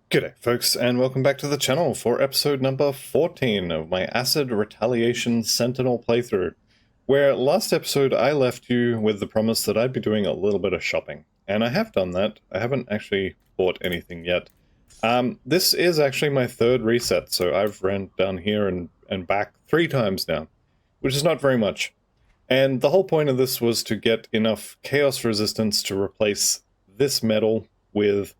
G'day folks, and welcome back to the channel for episode number 14 of my Acid Retaliation Sentinel playthrough, where last episode I left you with the promise that I'd be doing a little bit of shopping, and I have done that. I haven't actually bought anything yet. This is actually my third reset, so I've ran down here and back 3 times now, which is not very much. And the whole point of this was to get enough chaos resistance to replace this metal with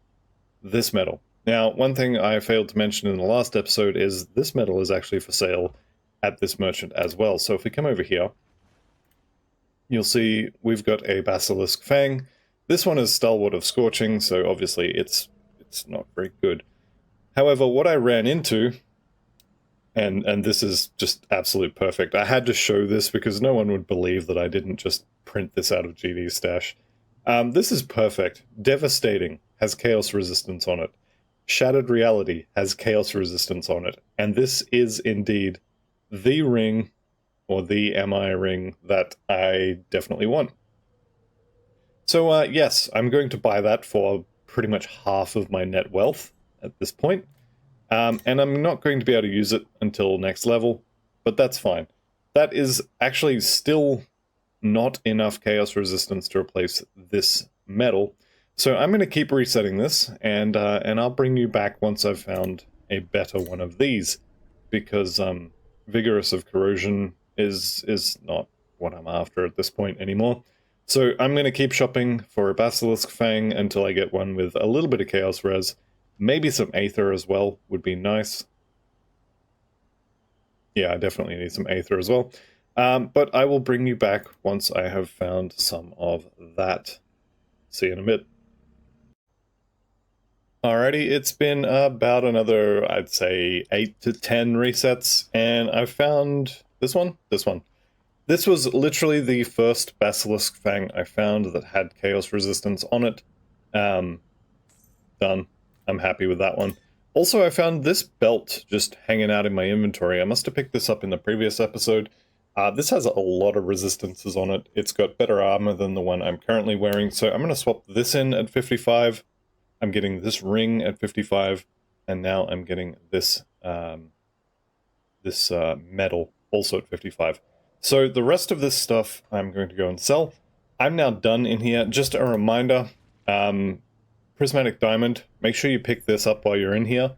this metal. Now, one thing I failed to mention in the last episode is this metal is actually for sale at this merchant as well. So if we come over here, you'll see we've got a Basilisk Fang. This one is Stalwart of Scorching, so obviously it's not very good. However, what I ran into, and this is just absolute perfect, I had to show this because no one would believe that I didn't just print this out of GD's stash. This is perfect. Devastating has chaos resistance on it. Shattered Reality has chaos resistance on it. And this is indeed the ring, or the MI ring, that I definitely want. So yes, I'm going to buy that for pretty much half of my net wealth at this point. And I'm not going to be able to use it until next level, but that's fine. That is actually still not enough chaos resistance to replace this metal. So I'm going to keep resetting this, and I'll bring you back once I've found a better one of these, because Vigorous of Corrosion is not what I'm after at this point anymore. So I'm going to keep shopping for a Basilisk Fang until I get one with a little bit of Chaos Res. Maybe some Aether as well would be nice. Yeah, I definitely need some Aether as well. But I will bring you back once I have found some of that. See you in a bit. Alrighty, it's been about another, I'd say, 8 to 10 resets, and I've found this one. This was literally the first Basilisk Fang I found that had Chaos Resistance on it. Done. I'm happy with that one. Also, I found this belt just hanging out in my inventory. I must have picked this up in the previous episode. This has a lot of resistances on it. It's got better armor than the one I'm currently wearing, so I'm going to swap this in at 55. I'm getting this ring at 55, and now I'm getting this metal also at 55. So the rest of this stuff I'm going to go and sell. I'm now done in here. Just a reminder, Prismatic Diamond, make sure you pick this up while you're in here.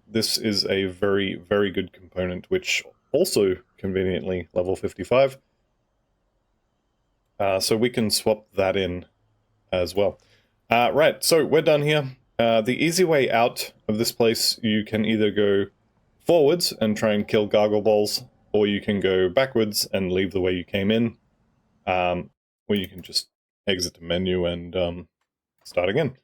This is a very, very good component, which also conveniently level 55. So we can swap that in as well. Right, so we're done here. The easy way out of this place, you can either go forwards and try and kill Gargle Balls, or you can go backwards and leave the way you came in, or you can just exit the menu and start again.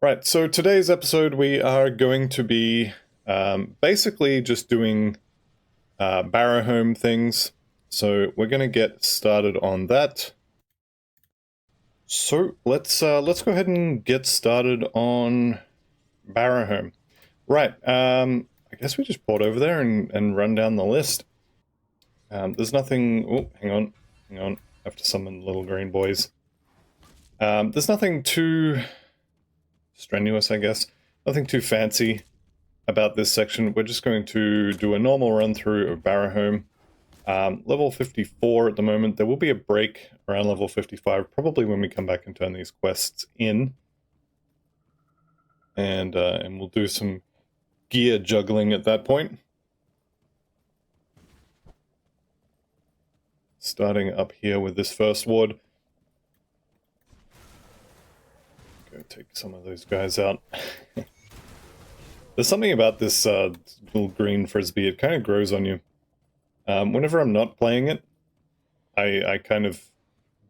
Right, so today's episode we are going to be basically just doing Barrowholm things, so we're going to get started on that. So let's go ahead and get started on Barrowholm. Right, I guess we just port over there and run down the list. There's nothing... Oh, hang on. I have to summon little green boys. There's nothing too strenuous, I guess. Nothing too fancy about this section. We're just going to do a normal run through of Barrowholm. Level 54 at the moment. There will be a break around level 55, probably when we come back and turn these quests in. And we'll do some gear juggling at that point. Starting up here with this first ward. Go take some of those guys out. There's something about this little green frisbee, it kind of grows on you. Whenever I'm not playing it, I kind of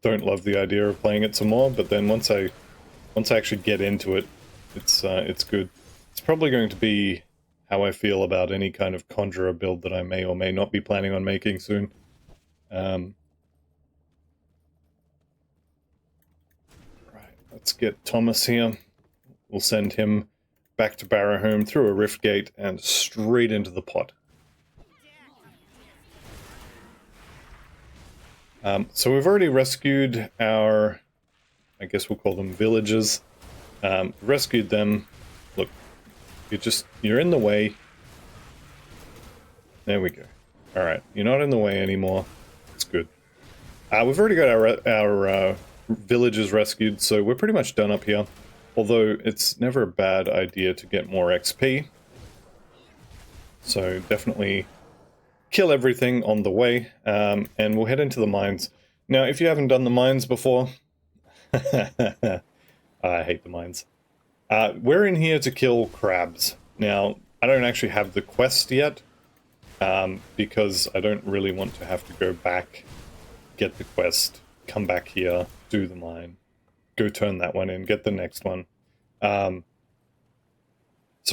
don't love the idea of playing it some more, but then once I actually get into it, it's good. It's probably going to be how I feel about any kind of Conjurer build that I may or may not be planning on making soon. Right, let's get Thomas here. We'll send him back to Barrowholm through a rift gate and straight into the pot. So we've already rescued our, I guess we'll call them villagers. Rescued them. Look, you're in the way. There we go. Alright, you're not in the way anymore. It's good. We've already got our villagers rescued, so we're pretty much done up here. Although, it's never a bad idea to get more XP. So, definitely kill everything on the way, and we'll head into the mines. Now, if you haven't done the mines before... I hate the mines. We're in here to kill crabs. Now, I don't actually have the quest yet, because I don't really want to have to go back, get the quest, come back here, do the mine, go turn that one in, get the next one. So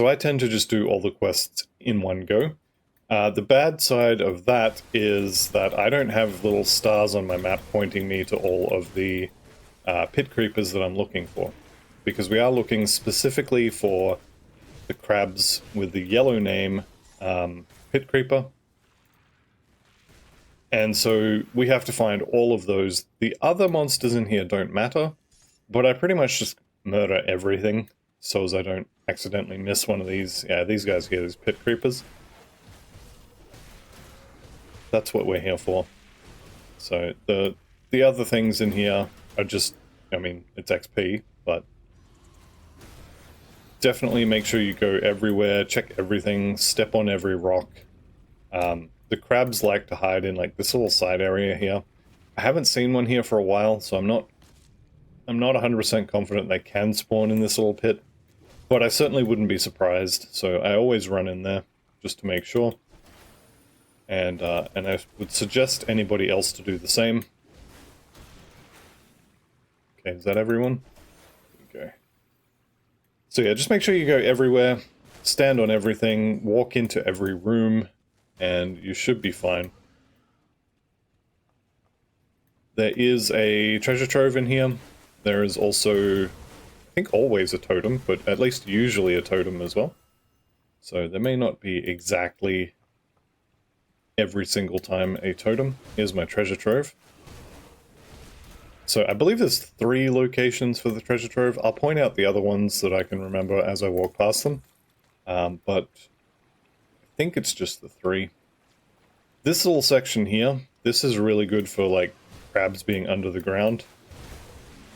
I tend to just do all the quests in one go. The bad side of that is that I don't have little stars on my map pointing me to all of the pit creepers that I'm looking for. Because we are looking specifically for the crabs with the yellow name, pit creeper. And so we have to find all of those. The other monsters in here don't matter, but I pretty much just murder everything so as I don't accidentally miss one of these. Yeah, these guys here, these pit creepers. That's what we're here for. So the other things in here are just, I mean, it's XP, but definitely make sure you go everywhere, check everything, step on every rock. The crabs like to hide in like this little side area here. I haven't seen one here for a while, so I'm not 100% confident they can spawn in this little pit, but I certainly wouldn't be surprised. So I always run in there just to make sure, and I would suggest anybody else to do the same. Okay, is that everyone? There we go. So yeah, just make sure you go everywhere, stand on everything, walk into every room, and you should be fine. There is a treasure trove in here. There is also, I think, always a totem, but at least usually a totem as well. So there may not be exactly every single time a totem. Here's my treasure trove. So I believe there's 3 locations for the treasure trove. I'll point out the other ones that I can remember as I walk past them. But I think it's just the 3. This little section here, this is really good for like crabs being under the ground.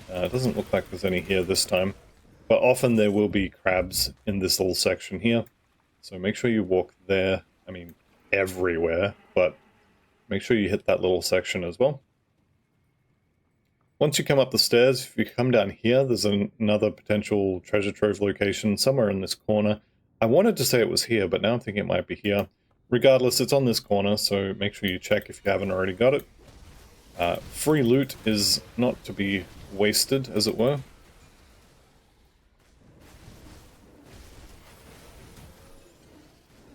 It doesn't look like there's any here this time, but often there will be crabs in this little section here. So make sure you walk there, I mean everywhere, but make sure you hit that little section as well. Once you come up the stairs, if you come down here, there's another potential treasure trove location somewhere in this corner. I wanted to say it was here, but now I'm thinking it might be here. Regardless, it's on this corner, so make sure you check if you haven't already got it. Free loot is not to be wasted, as it were.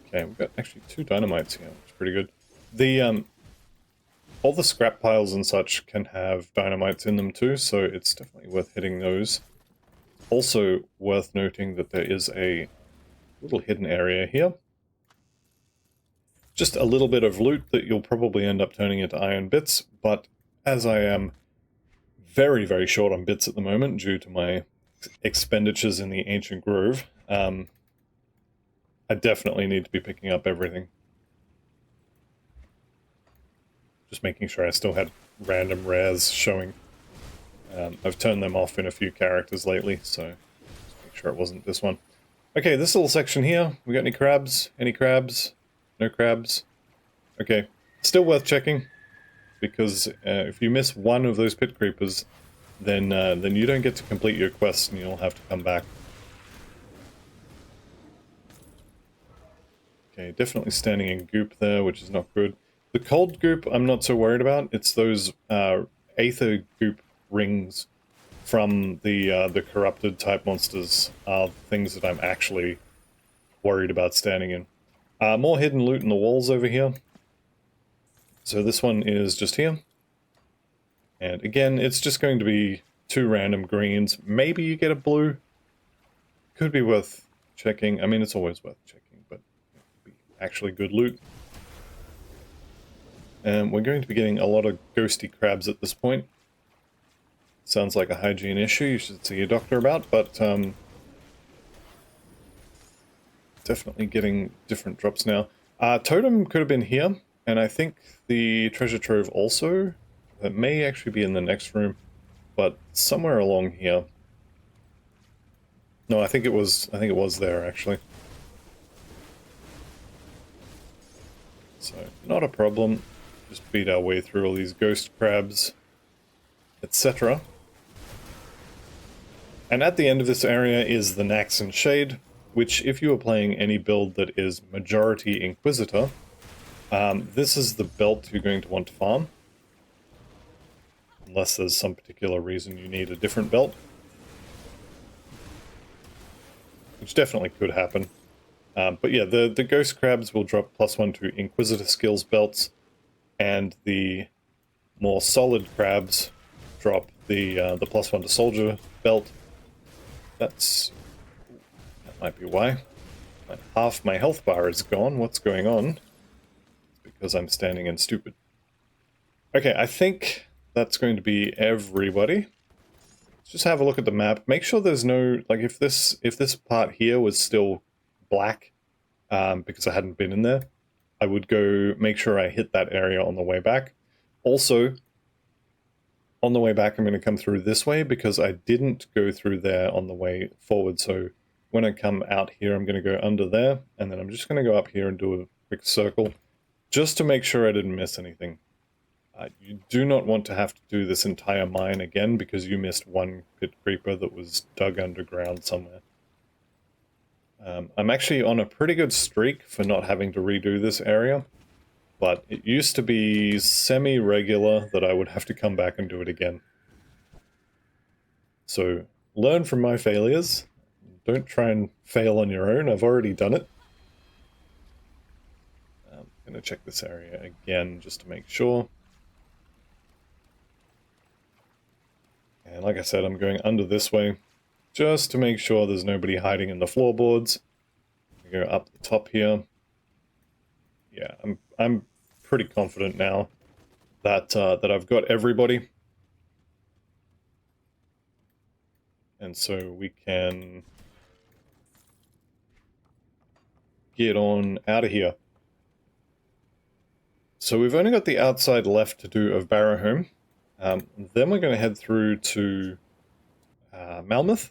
Okay, we've got actually 2 dynamites here, which is pretty good. The all the scrap piles and such can have dynamites in them too, so it's definitely worth hitting those. Also worth noting that there is a little hidden area here. Just a little bit of loot that you'll probably end up turning into iron bits, but as I am very, very short on bits at the moment due to my expenditures in the Ancient Grove, I definitely need to be picking up everything. Just making sure I still had random rares showing. I've turned them off in a few characters lately, so just make sure it wasn't this one. Okay, this little section here, we got any crabs? Any crabs? No crabs? Okay, still worth checking, because if you miss one of those pit creepers, then you don't get to complete your quest and you'll have to come back. Okay, definitely standing in goop there, which is not good. The cold goop I'm not so worried about. It's those aether goop rings from the corrupted type monsters are things that I'm actually worried about standing in. More hidden loot in the walls over here. So this one is just here. And again, it's just going to be 2 random greens. Maybe you get a blue. Could be worth checking. I mean, it's always worth checking, but it could be actually good loot. And we're going to be getting a lot of ghosty crabs at this point. Sounds like a hygiene issue you should see a doctor about, but definitely getting different drops now. Totem could have been here, and I think the treasure trove also. That may actually be in the next room, but somewhere along here. No, I think it was there actually. So not a problem. Just beat our way through all these ghost crabs, etc. And at the end of this area is the Naxxon Shade, which if you are playing any build that is majority Inquisitor, this is the belt you're going to want to farm. Unless there's some particular reason you need a different belt. Which definitely could happen. But yeah, the Ghost Crabs will drop +1 to Inquisitor skills belts, and the more solid crabs drop the +1 to Soldier belt. That might be why. Half my health bar is gone. What's going on? It's because I'm standing in stupid. Okay, I think that's going to be everybody. Let's just have a look at the map. Make sure there's no, like, if this part here was still black, because I hadn't been in there, I would go make sure I hit that area on the way back. Also, on the way back, I'm going to come through this way because I didn't go through there on the way forward. So when I come out here, I'm going to go under there, and then I'm just going to go up here and do a quick circle just to make sure I didn't miss anything. You do not want to have to do this entire mine again because you missed one pit creeper that was dug underground somewhere. I'm actually on a pretty good streak for not having to redo this area, but it used to be semi-regular that I would have to come back and do it again. So learn from my failures. Don't try and fail on your own. I've already done it. I'm going to check this area again just to make sure. And like I said, I'm going under this way just to make sure there's nobody hiding in the floorboards. We go up the top here. Yeah, I'm pretty confident now that that I've got everybody. And so we can get on out of here. So we've only got the outside left to do of Barrowholm. Then we're going to head through to Malmouth,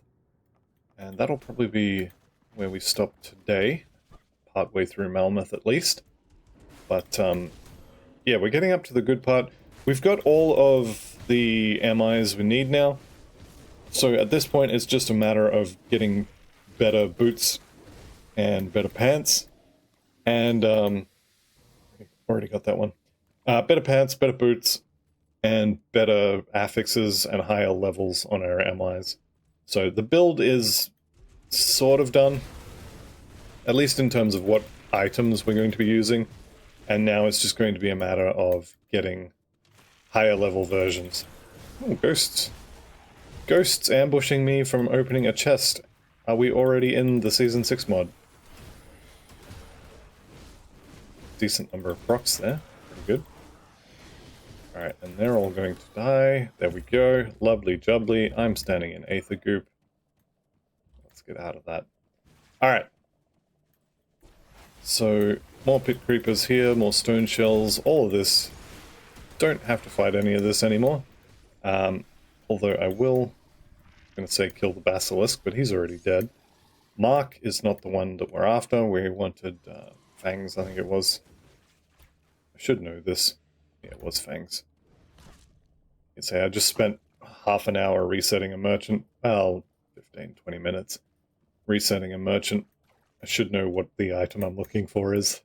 and that'll probably be where we stop today, partway through Malmouth at least. But yeah, we're getting up to the good part. We've got all of the MIs we need now, so at this point it's just a matter of getting better boots and better pants, and already got that one. Better pants, better boots, and better affixes and higher levels on our MIs. So the build is sort of done, at least in terms of what items we're going to be using, and now it's just going to be a matter of getting higher level versions. Oh, ghosts. Ghosts ambushing me from opening a chest. Are we already in the Season 6 mod? Decent number of procs there. Pretty good. Alright, and they're all going to die. There we go. Lovely jubbly. I'm standing in Aether Goop. Let's get out of that. Alright. So, more pit creepers here, more stone shells, all of this. Don't have to fight any of this anymore. Although I will, I'm going to say kill the basilisk, but he's already dead. Mark is not the one that we're after. We wanted fangs, I think it was. I should know this. Yeah, it was fangs. You say I just spent half an hour resetting a merchant. Well, 15, 20 minutes. Resetting a merchant. I should know what the item I'm looking for is.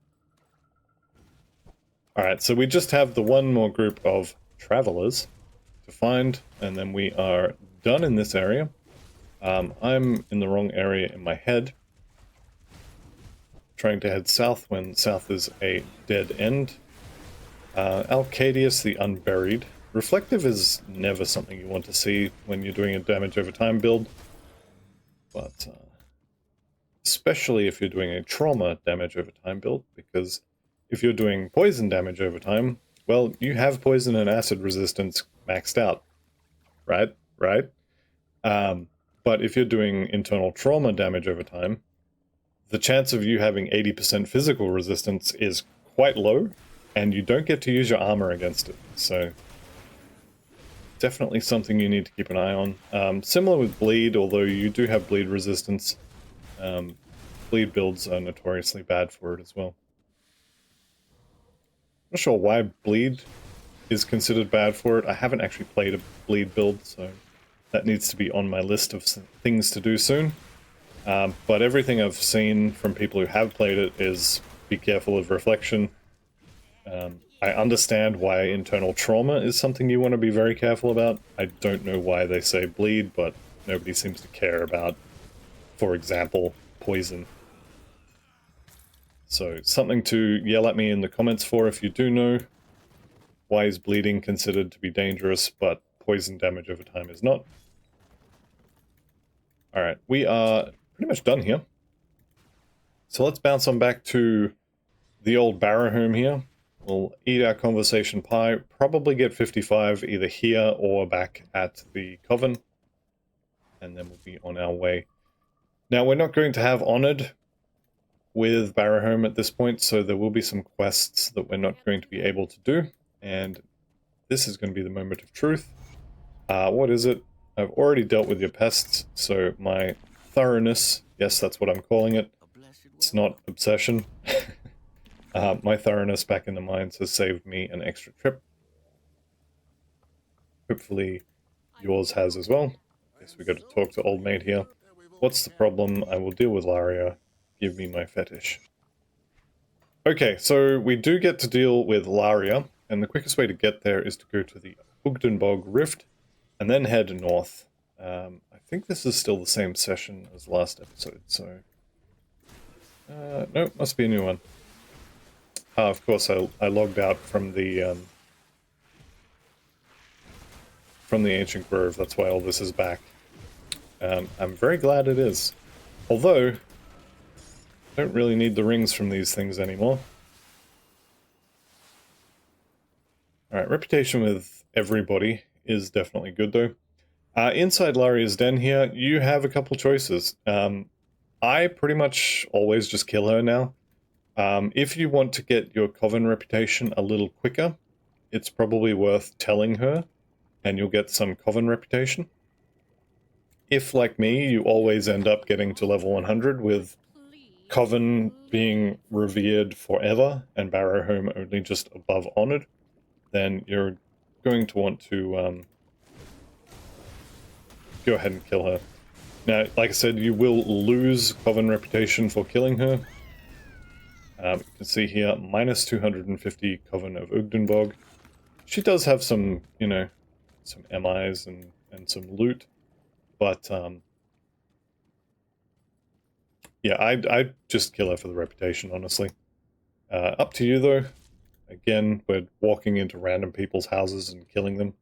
Alright, so we just have the one more group of travelers to find, and then we are done in this area. I'm in the wrong area in my head. Trying to head south when south is a dead end. Alcadius the Unburied. Reflective is never something you want to see when you're doing a damage over time build. But especially if you're doing a trauma damage over time build, because if you're doing poison damage over time, well, you have poison and acid resistance maxed out, right? right? But if you're doing internal trauma damage over time, the chance of you having 80% physical resistance is quite low, and you don't get to use your armor against it. So definitely something you need to keep an eye on. Similar with bleed, although you do have bleed resistance. Bleed builds are notoriously bad for it as well. Not sure why bleed is considered bad for it. I haven't actually played a bleed build, so that needs to be on my list of things to do soon. But everything I've seen from people who have played it is be careful of reflection. I understand why internal trauma is something you want to be very careful about. I don't know why they say bleed, but nobody seems to care about, for example, poison. So something to yell at me in the comments for if you do know. Why is bleeding considered to be dangerous, but poison damage over time is not? Alright, we are pretty much done here. So let's bounce on back to the old Barrowholm here. We'll eat our conversation pie, probably get 55 either here or back at the Coven, and then we'll be on our way. Now, we're not going to have Honored with Barrowholm at this point, so there will be some quests that we're not going to be able to do, and this is going to be the moment of truth. What is it? I've already dealt with your pests, so my thoroughness, yes, that's what I'm calling it. It's not obsession. My thoroughness back in the mines has saved me an extra trip. Hopefully yours has as well. Guess we got to talk to old mate here. What's the problem? I will deal with Laria. Give me my fetish. Okay, so we do get to deal with Laria, and the quickest way to get there is to go to the Ugdenbog Rift, and then head north. I think this is still the same session as last episode, so... no, must be a new one. Of course, I logged out from the Ancient Grove, that's why all this is back. I'm very glad it is. Although, I don't really need the rings from these things anymore. Alright, reputation with everybody is definitely good though. Inside Laria's den here, you have a couple choices. I pretty much always just kill her now. If you want to get your Coven reputation a little quicker, it's probably worth telling her, and you'll get some Coven reputation. If, like me, you always end up getting to level 100 with Coven being revered forever and Barrowholm only just above Honored, then you're going to want to go ahead and kill her. Now, like I said, you will lose Coven reputation for killing her. You can see here, minus 250 Coven of Ugdenbog. She does have some, you know, some MIs and some loot, but yeah, I'd just kill her for the reputation, honestly. Up to you, though. Again, we're walking into random people's houses and killing them.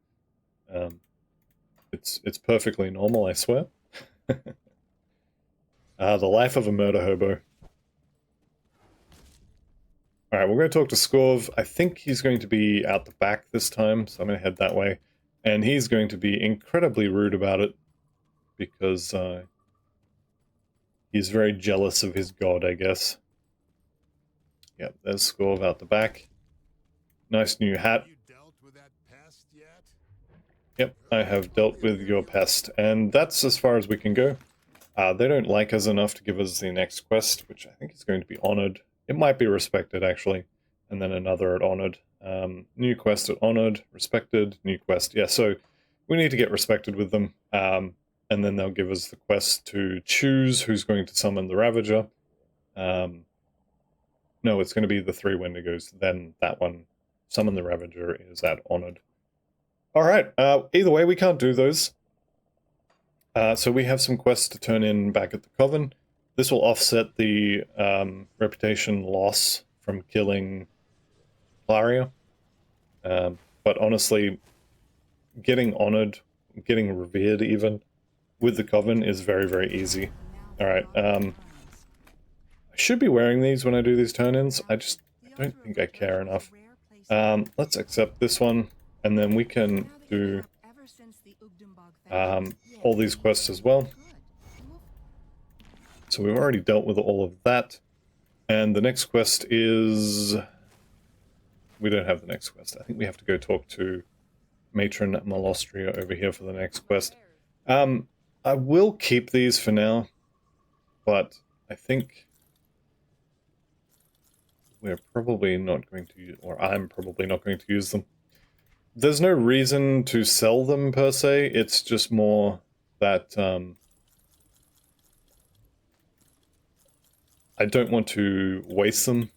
It's perfectly normal, I swear. The life of a murder hobo. Alright, we're going to talk to Skorv. I think he's going to be out the back this time, so I'm going to head that way. And he's going to be incredibly rude about it, because he's very jealous of his god, I guess. Yep, there's Skorv out the back. Nice new hat. Yep, I have dealt with your pest, and that's as far as we can go. They don't like us enough to give us the next quest, which I think is going to be Honored. It might be Respected, actually, and then another at Honored. New quest at Honored, Respected, new quest. Yeah, so we need to get Respected with them, and then they'll give us the quest to choose who's going to summon the Ravager. No, it's going to be the 3 Wendigos, then that one. Summon the Ravager is at Honored. Alright, either way, we can't do those. So we have some quests to turn in back at the Coven. This will offset the reputation loss from killing Laria. But honestly, getting Honored, getting Revered even, with the Coven is very, very easy. Alright, I should be wearing these when I do these turn-ins. I don't think I care enough. Let's accept this one, and then we can do all these quests as well. So we've already dealt with all of that. And the next quest is... We don't have the next quest. I think we have to go talk to Matron Malostria over here for the next quest. I will keep these for now, but I think we're probably not going to use, or I'm probably not going to use them. There's no reason to sell them per se, it's just more that I don't want to waste them,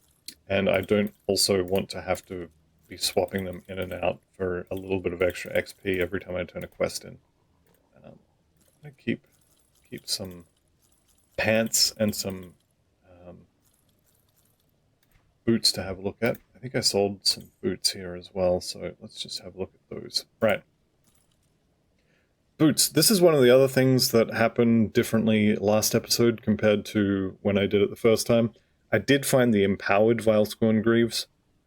and I don't also want to have to be swapping them in and out for a little bit of extra XP every time I turn a quest in. I'm going to keep some pants and some boots to have a look at. I think I sold some boots here as well, so let's just have a look at those. Right. Boots. This is one of the other things that happened differently last episode compared to when I did it the first time. I did find the empowered Vilescorn Greaves,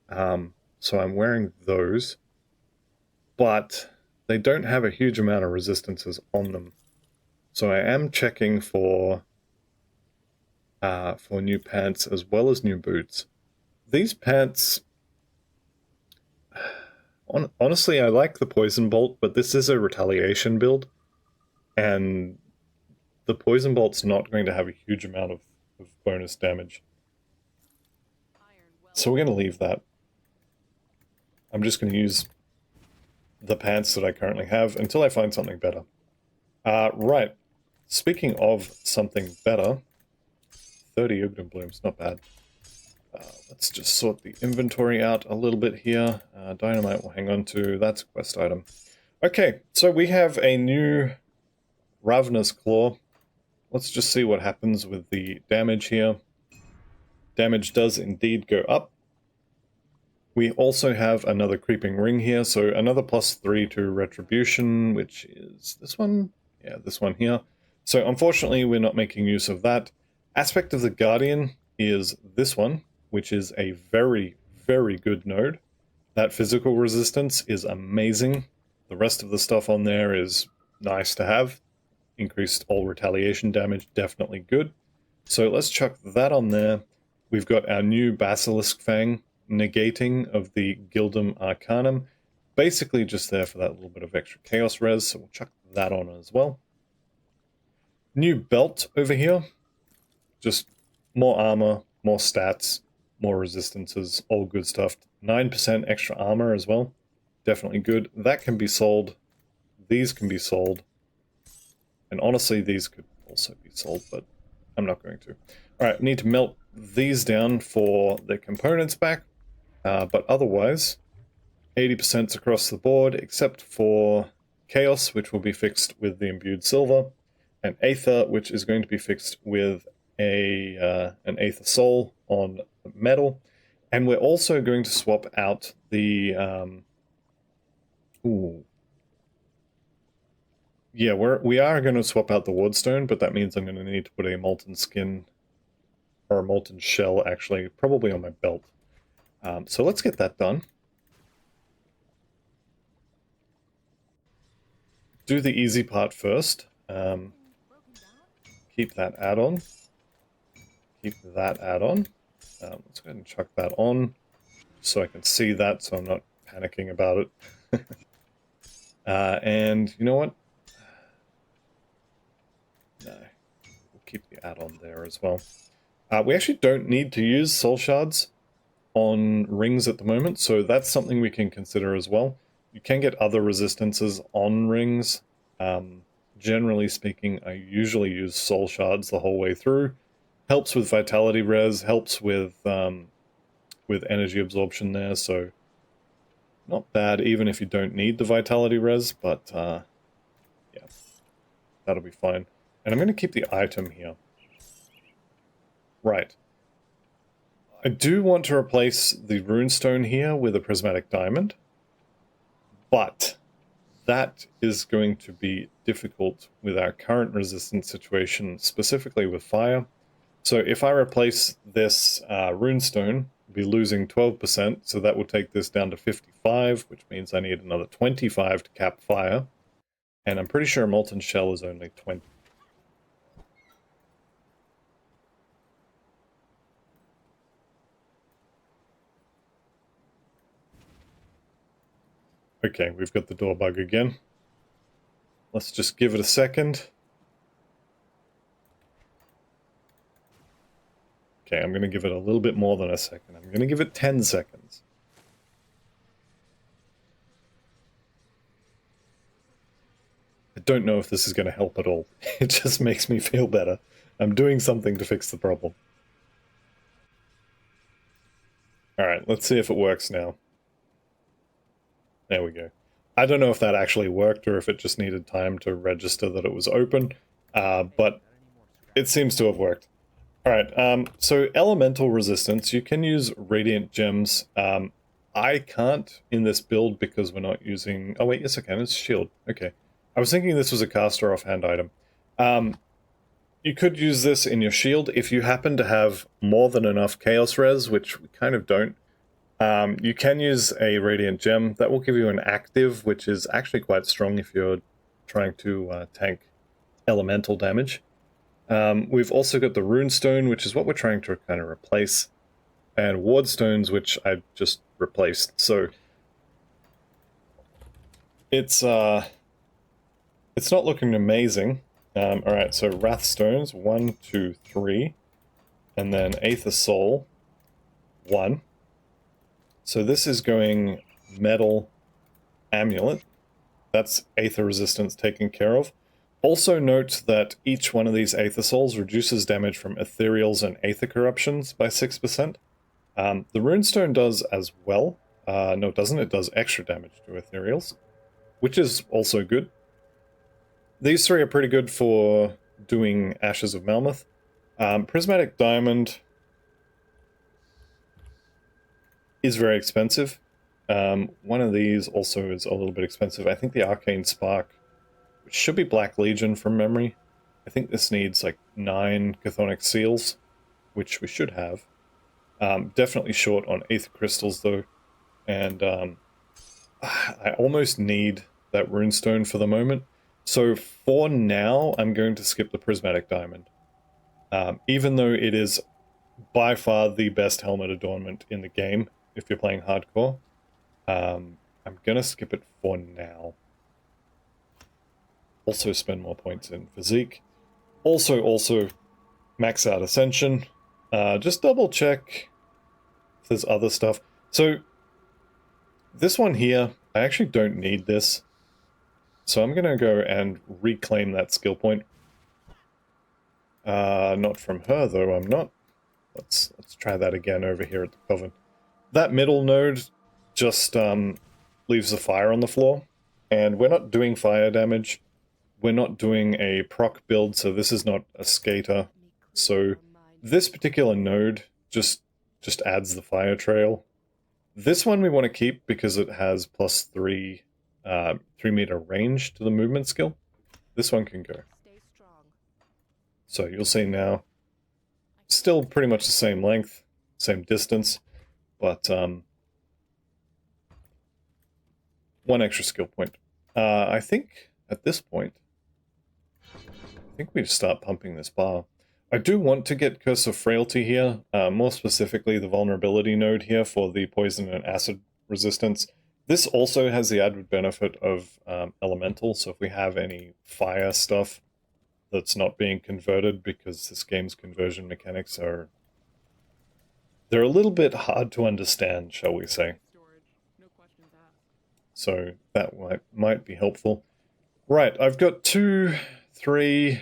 so I'm wearing those, but they don't have a huge amount of resistances on them. So I am checking for new pants as well as new boots. These pants, honestly, I like the Poison Bolt, but this is a Retaliation build, and the Poison Bolt's not going to have a huge amount of bonus damage. So we're going to leave that. I'm just going to use the pants that I currently have until I find something better. Right. Speaking of something better, 30 Ugden Blooms, not bad. Let's just sort the inventory out a little bit here. Dynamite we'll hang on to. That's a quest item. Okay, so we have a new Ravenous Claw. Let's just see what happens with the damage here. Damage does indeed go up. We also have another Creeping Ring here, so another +3 to Retribution, which is this one? Yeah, this one here. So unfortunately, we're not making use of that. Aspect of the Guardian is this one, which is a very, very good node. That physical resistance is amazing. The rest of the stuff on there is nice to have. Increased all retaliation damage, definitely good. So let's chuck that on there. We've got our new Basilisk Fang, negating of the Gildum Arcanum. Basically just there for that little bit of extra chaos res, so we'll chuck that on as well. New belt over here. Just more armor, more stats, more resistances, all good stuff. 9% extra armor as well. Definitely good. That can be sold. These can be sold. And honestly, these could also be sold, but I'm not going to. Alright, I need to melt these down for the components back. But otherwise, 80% across the board, except for Chaos, which will be fixed with the Imbued Silver, and Aether, which is going to be fixed with an Aether Soul on metal. And we're also going to swap out the... Yeah, we are going to swap out the Wardstone, but that means I'm going to need to put a Molten Skin, or a Molten Shell, actually, probably on my belt. So let's get that done. Do the easy part first. Keep that add-on. Keep that add-on. Let's go ahead and chuck that on, so I can see that, so I'm not panicking about it. And you know what? No, we'll keep the add-on there as well. We actually don't need to use Soul Shards on rings at the moment, so that's something we can consider as well. You can get other resistances on rings. Generally speaking, I usually use Soul Shards the whole way through. Helps with Vitality res, helps with energy absorption there, so not bad even if you don't need the Vitality res, but yeah, that'll be fine. And I'm going to keep the item here. Right. I do want to replace the runestone here with a prismatic diamond, but that is going to be difficult with our current resistance situation, specifically with fire. So if I replace this runestone, I'll be losing 12%, so that will take this down to 55, which means I need another 25 to cap fire. And I'm pretty sure molten shell is only 20. Okay, we've got the door bug again. Let's just give it a second. Okay, I'm going to give it a little bit more than a second. I'm going to give it 10 seconds. I don't know if this is going to help at all. It just makes me feel better. I'm doing something to fix the problem. Alright, let's see if it works now. There we go. I don't know if that actually worked or if it just needed time to register that it was open, but it seems to have worked. Alright, so elemental resistance, you can use radiant gems. I can't in this build because we're not using... Oh wait, yes I can, it's shield. Okay. I was thinking this was a caster offhand item. You could use this in your shield if you happen to have more than enough chaos res, which we kind of don't. You can use a radiant gem. That will give you an active, which is actually quite strong if you're trying to tank elemental damage. We've also got the runestone, which is what we're trying to kind of replace, and wardstones, which I just replaced. So it's not looking amazing. Alright, so Wrathstones, 1, 2, 3. And then Aether Soul, 1. So this is going Metal Amulet. That's Aether Resistance taken care of. Also note that each one of these Aether Souls reduces damage from Ethereals and Aether Corruptions by 6%. The Runestone does as well. No, it doesn't. It does extra damage to Ethereals, which is also good. These three are pretty good for doing Ashes of Malmouth. Prismatic Diamond is very expensive. One of these also is a little bit expensive. I think the Arcane Spark, which should be Black Legion from memory. I think this needs like 9 Chthonic Seals, which we should have. Definitely short on Aether Crystals though. And I almost need that Runestone for the moment. So for now, I'm going to skip the Prismatic Diamond. Even though it is by far the best helmet adornment in the game, if you're playing hardcore, I'm going to skip it for now. Also spend more points in Physique. Also max out Ascension. Just double check if there's other stuff. So this one here, I actually don't need this. So I'm going to go and reclaim that skill point. Not from her, though, I'm not. Let's try that again over here at the Coven. That middle node just leaves the fire on the floor. And we're not doing fire damage. We're not doing a proc build, so this is not a skater. So this particular node just adds the fire trail. This one we want to keep because it has plus 3 meter range to the movement skill. This one can go. So you'll see now, still pretty much the same length, same distance, but 1 extra skill point. I think at this point, I think we start pumping this bar. I do want to get Curse of Frailty here, more specifically the vulnerability node here for the poison and acid resistance. This also has the added benefit of elemental, so if we have any fire stuff that's not being converted, because this game's conversion mechanics are... they're a little bit hard to understand, shall we say. So that might be helpful. Right, I've got 2, 3,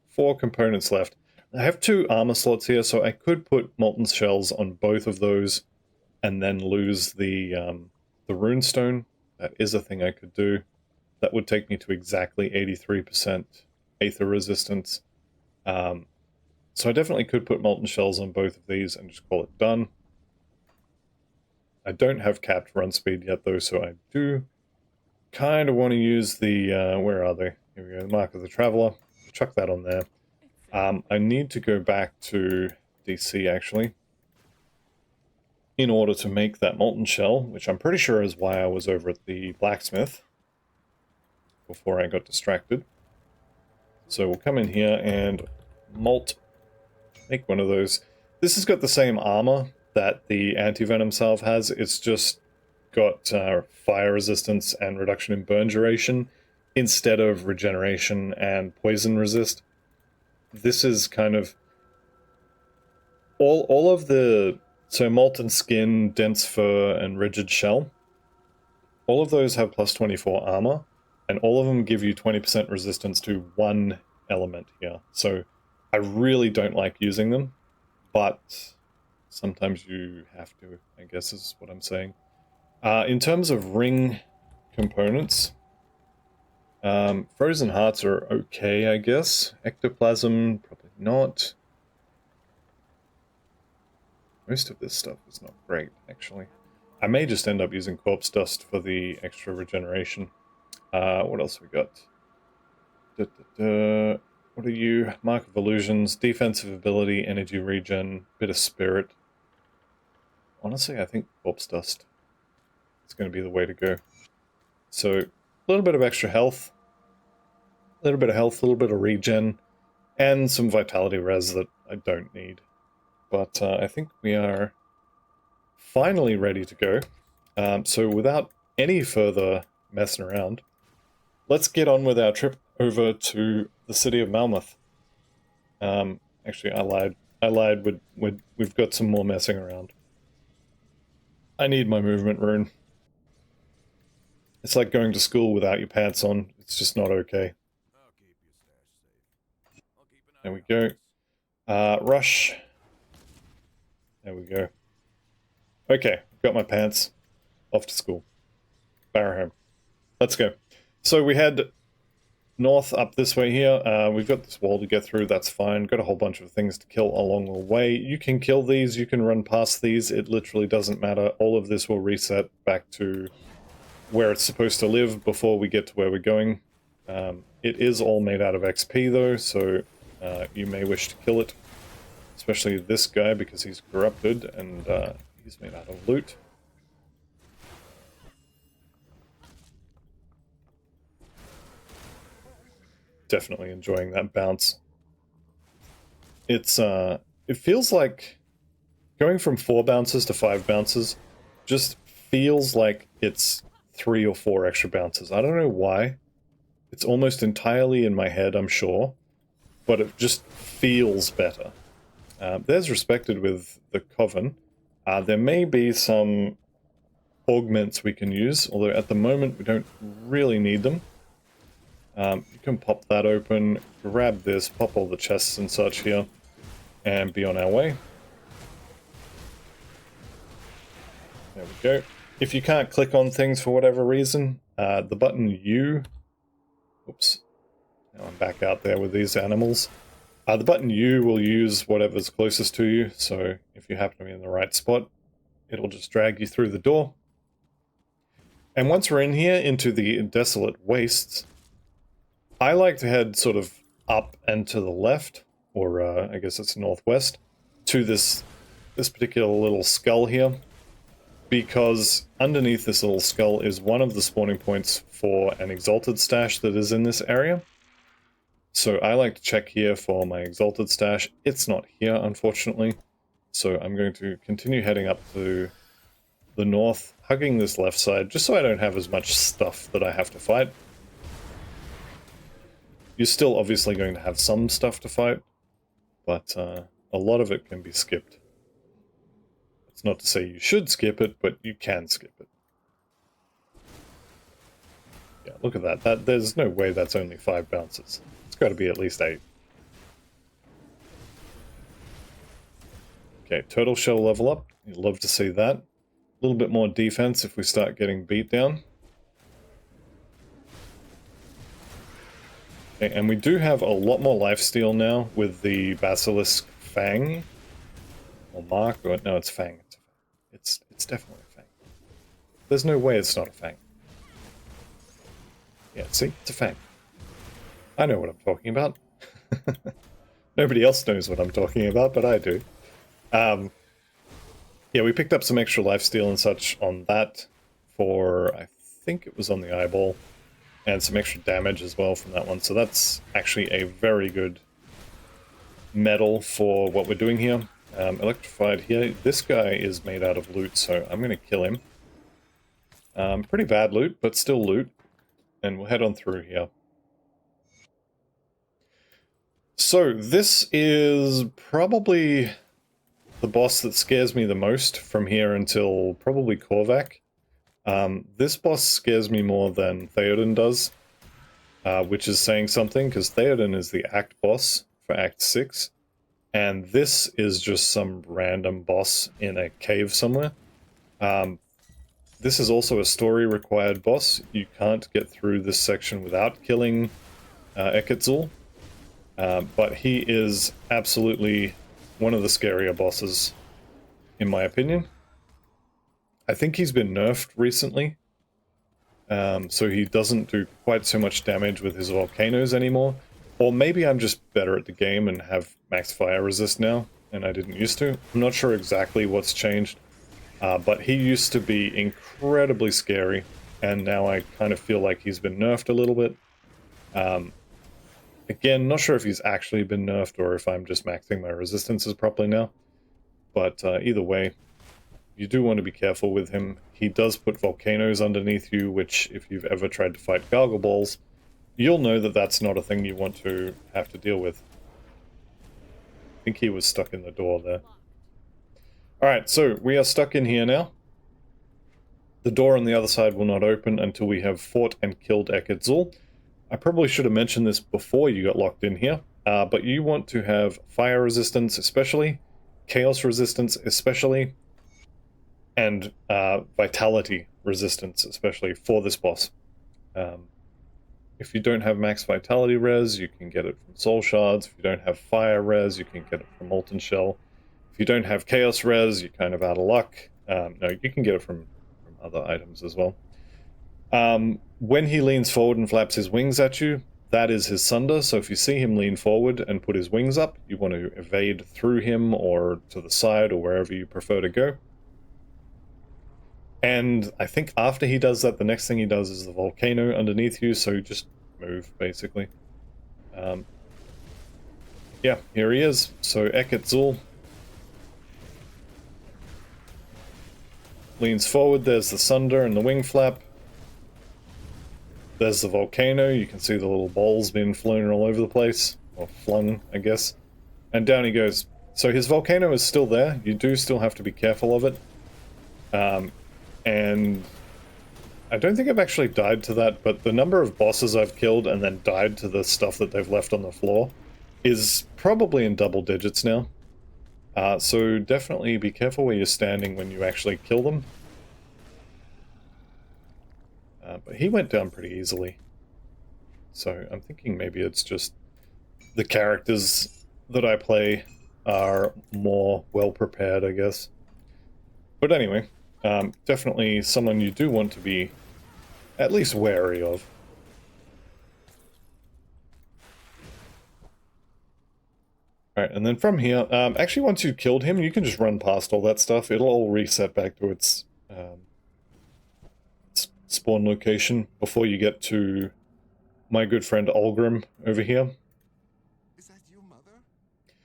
4 components left. I have 2 armor slots here, so I could put molten shells on both of those and then lose the runestone. That is a thing I could do. That would take me to exactly 83% Aether resistance. So I definitely could put molten shells on both of these and just call it done. I don't have capped run speed yet though, so I do kind of want to use the, where are they? Here we go, the Mark of the Traveler. Chuck that on there. I need to go back to DC actually, in order to make that molten shell, which I'm pretty sure is why I was over at the blacksmith. before I got distracted. So we'll come in here and make one of those. This has got the same armor that the anti-venom salve has. It's just got fire resistance and reduction in burn duration instead of regeneration and poison resist. This is kind of all of the, so molten skin, dense fur, and rigid shell. All of those have plus 24 armor, and all of them give you 20% resistance to one element here. So I really don't like using them, but sometimes you have to, I guess is what I'm saying. In terms of ring components, frozen hearts are okay, I guess. Ectoplasm, probably not. Most of this stuff is not great, actually. I may just end up using corpse dust for the extra regeneration. What else we got? What are you? Mark of Illusions, defensive ability, energy regen, bit of spirit. Honestly, I think corpse dust is going to be the way to go. So, a little bit of extra health, a little bit of health, a little bit of regen, and some vitality res that I don't need. But I think we are finally ready to go. So without any further messing around, let's get on with our trip over to the city of Malmouth. Actually, I lied. We've got some more messing around. I need my movement rune. It's like going to school without your pants on. It's just not okay. There we go. Rush. There we go. Okay, got my pants. Off to school. Barrowholm. Let's go. So we head north up this way here. We've got this wall to get through, that's fine. Got a whole bunch of things to kill along the way. You can kill these, you can run past these, it literally doesn't matter. All of this will reset back to where it's supposed to live before we get to where we're going. It is all made out of XP though, so you may wish to kill it. Especially this guy because he's corrupted and he's made out of loot. Definitely enjoying that bounce. It's it feels like going from 4 bounces to 5 bounces just feels like it's 3 or 4 extra bounces. I don't know why. It's almost entirely in my head, I'm sure, but it just feels better. There's respected with the Coven. There may be some augments we can use, although at the moment we don't really need them. You can pop that open, grab this, pop all the chests and such here, and be on our way. There we go. If you can't click on things for whatever reason, the button U... Oops. Now I'm back out there with these animals. The button U will use whatever's closest to you, so if you happen to be in the right spot, it'll just drag you through the door. And once we're in here into the desolate wastes, I like to head sort of up and to the left, or I guess it's northwest, to this particular little skull here, because underneath this little skull is one of the spawning points for an exalted stash that is in this area. So I like to check here for my exalted stash. It's not here, unfortunately. So I'm going to continue heading up to the north, hugging this left side, just so I don't have as much stuff that I have to fight. You're still obviously going to have some stuff to fight, but a lot of it can be skipped. It's not to say you should skip it, but you can skip it. Yeah, look at that. There's no way that's only 5 bounces. It's got to be at least 8. Okay, turtle shell level up. You'd love to see that. A little bit more defense if we start getting beat down. Okay, and we do have a lot more lifesteal now with the Basilisk Fang. Or Mark, or no, it's Fang. It's definitely a Fang. There's no way it's not a Fang. Yeah, see? It's a Fang. I know what I'm talking about. Nobody else knows what I'm talking about, but I do. Yeah, we picked up some extra lifesteal and such on that for, I think it was on the eyeball. and some extra damage as well from that one. So that's actually a very good medal for what we're doing here. Electrified here. This guy is made out of loot, so I'm going to kill him. Pretty bad loot, but still loot. And we'll head on through here. So this is probably the boss that scares me the most from here until probably Korvac. This boss scares me more than Theoden does, which is saying something, because Theoden is the Act boss for Act 6. And this is just some random boss in a cave somewhere. This is also a story-required boss. You can't get through this section without killing Eitol. But he is absolutely one of the scarier bosses, in my opinion. I think he's been nerfed recently, so he doesn't do quite so much damage with his volcanoes anymore. Or maybe I'm just better at the game and have max fire resist now, and I didn't used to. I'm not sure exactly what's changed, but he used to be incredibly scary, and now I kind of feel like he's been nerfed a little bit. Again, not sure if he's actually been nerfed or if I'm just maxing my resistances properly now, but either way, you do want to be careful with him. He does put volcanoes underneath you, which if you've ever tried to fight gargle balls, you'll know that that's not a thing you want to have to deal with. I think he was stuck in the door there. Alright, so we are stuck in here now. The door on the other side will not open until we have fought and killed Eitol. I probably should have mentioned this before you got locked in here, but you want to have fire resistance especially, chaos resistance especially, and vitality resistance especially for this boss. If you don't have max vitality res, you can get it from soul shards. If you don't have fire res, you can get it from molten shell. If you don't have chaos res, you're kind of out of luck. No, you can get it from other items as well. When he leans forward and flaps his wings at you, that is his sunder. So if you see him lean forward and put his wings up, you want to evade through him or to the side or wherever you prefer to go. And I think after he does that, the next thing he does is the volcano underneath you, so just move, basically. Yeah, here he is. So Eitol leans forward, there's the sunder and the wing flap. There's the volcano, you can see the little balls being flown all over the place. Or flung, I guess. And down he goes. So his volcano is still there, you do still have to be careful of it. And I don't think I've actually died to that, but the number of bosses I've killed and then died to the stuff that they've left on the floor is probably in double digits now. So definitely be careful where you're standing when you actually kill them. But he went down pretty easily. So I'm thinking maybe it's just the characters that I play are more well prepared, I guess. But anyway, definitely someone you do want to be at least wary of. Alright, and then from here, actually once you've killed him, you can just run past all that stuff. It'll all reset back to its spawn location before you get to my good friend Olgrim over here. Is that your mother?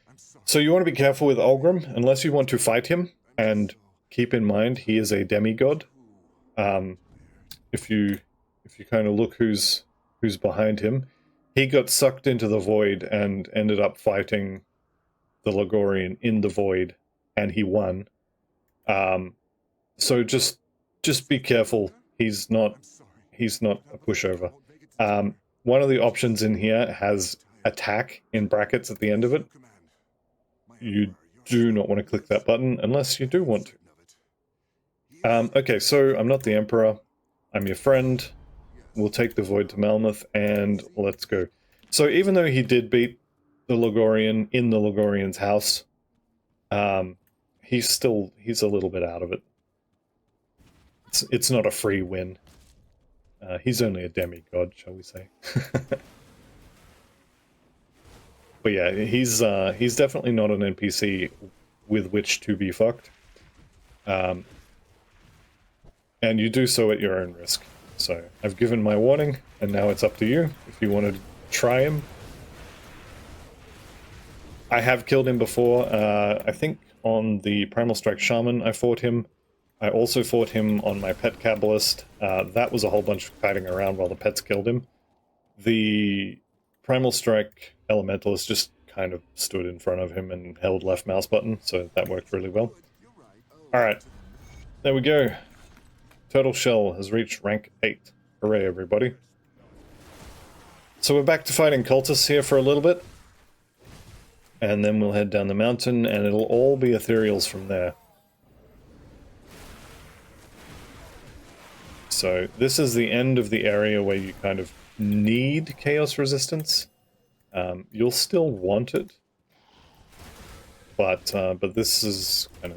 I'm sorry. So you want to be careful with Olgrim, unless you want to fight him, and keep in mind he is a demigod. If you kind of look who's behind him, he got sucked into the void and ended up fighting the Logorian in the void, and he won. So just be careful. He's not a pushover. One of the options in here has attack in brackets at the end of it. You do not want to click that button unless you do want to. Okay, so I'm not the Emperor. I'm your friend. We'll take the Void to Malmouth, and let's go. So even though he did beat the Logorian in the Logorian's house, he's a little bit out of it. It's not a free win. He's only a demigod, shall we say. But yeah, he's definitely not an NPC with which to be fucked. And you do so at your own risk. So I've given my warning, and now it's up to you if you want to try him. I have killed him before. I think on the Primal Strike Shaman I fought him. I also fought him on my Pet Kabbalist. That was a whole bunch of fighting around while the pets killed him. The Primal Strike Elementalist just kind of stood in front of him and held left mouse button, so that worked really well. Alright, there we go. Turtle Shell has reached rank 8. Hooray, everybody. So we're back to fighting cultists here for a little bit. And then we'll head down the mountain, and it'll all be ethereals from there. So this is the end of the area where you kind of need chaos resistance. You'll still want it, but this is kind